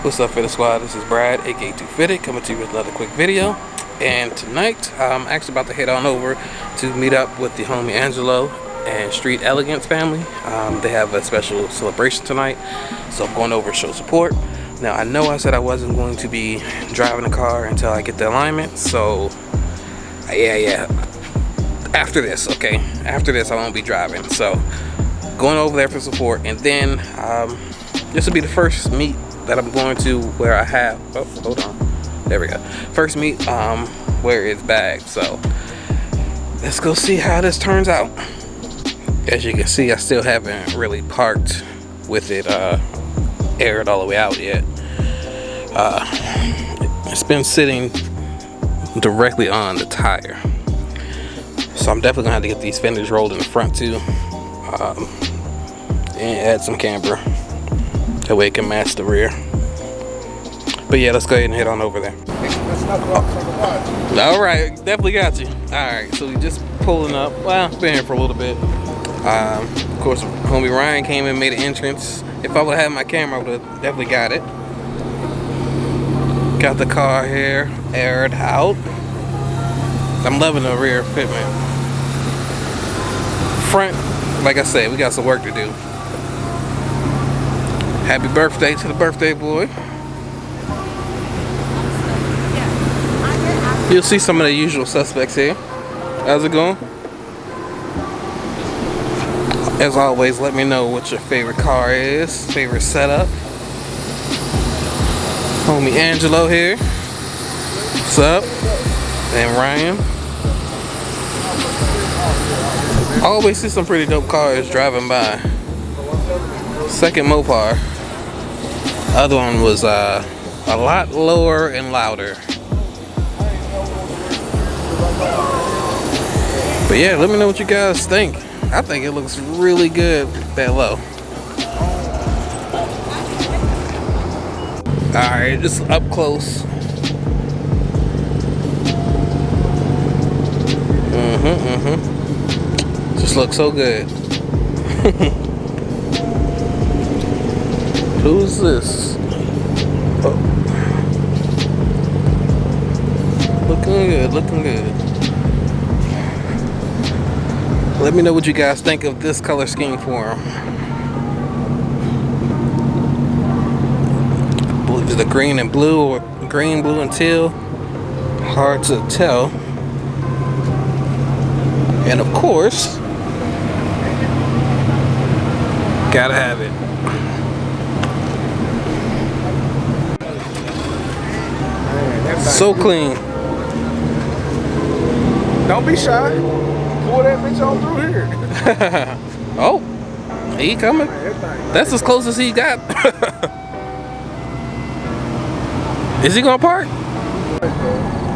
What's up, Fitted Squad? This is Brad, aka 2Fitted, coming to you with another quick video. And tonight, I'm actually about to head on over to meet up with the homie Angelo and Street Elegance family. They have a special celebration tonight, so I'm going over to show support. Now, I know I said I wasn't going to be driving the car until I get the alignment, so yeah. After this, okay? After this, I won't be driving. So, going over there for support, and then this will be the first meet that I'm going to where I have, oh, hold on, there we go. First meet where it's bagged. So let's go see how this turns out. As you can see, I still haven't really parked with it aired all the way out yet. It's been sitting directly on the tire, so I'm definitely gonna have to get these fenders rolled in the front too, and add some camber. That way it can match the rear. But yeah, let's go ahead and head on over there. All right, definitely got you. All right, so we just pulling up. Well, been here for a little bit. Of course, homie Ryan came and made an entrance. If I would have had my camera, I would have definitely got it. Got the car here aired out. I'm loving the rear fitment. Front, like I said, we got some work to do. Happy birthday to the birthday boy. You'll see some of the usual suspects here. How's it going? As always, let me know what your favorite car is, favorite setup. Homie Angelo here. What's up? And Ryan. I always see some pretty dope cars driving by. Second Mopar. Other one was a lot lower and louder. But yeah, let me know what you guys think. I think it looks really good that low. Alright, just up close. Just looks so good. Who's this? Oh. Looking good, looking good. Let me know what you guys think of this color scheme for him. I believe it's the green and blue, or green, blue, and teal. Hard to tell. And of course, gotta have it. So clean. Don't be shy. Pull that bitch on through here. Oh, he coming. That's as close as he got. Is he gonna park?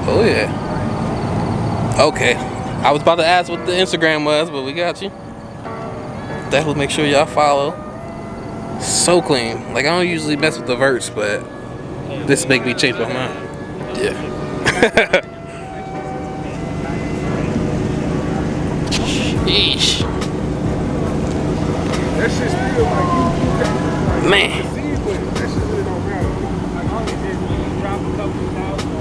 Oh yeah. Okay. I was about to ask what the Instagram was, but we got you. Definitely make sure y'all follow. So clean. Like, I don't usually mess with the verts, but this make me change my mind. Yeah. Yeesh. That shit still like you can't Man. see, but that shit really don't matter. Like, all it is when you drop a couple thousand.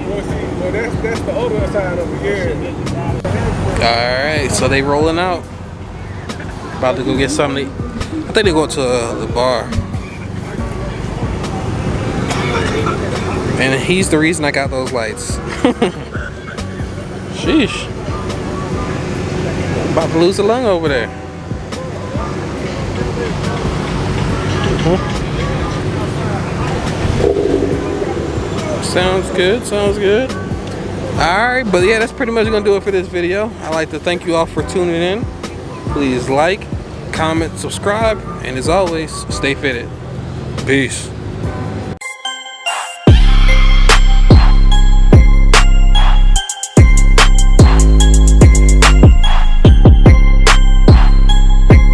Well, see, well, that's the older side of it, yeah. Alright, so they rolling out. About to go get something to eat. I think they go to the bar. And he's the reason I got those lights. Sheesh. About to lose a lung over there. Sounds good, sounds good. Alright, but yeah, that's pretty much gonna do it for this video. I'd like to thank you all for tuning in. Please like, comment, subscribe, and as always, stay fitted. Peace.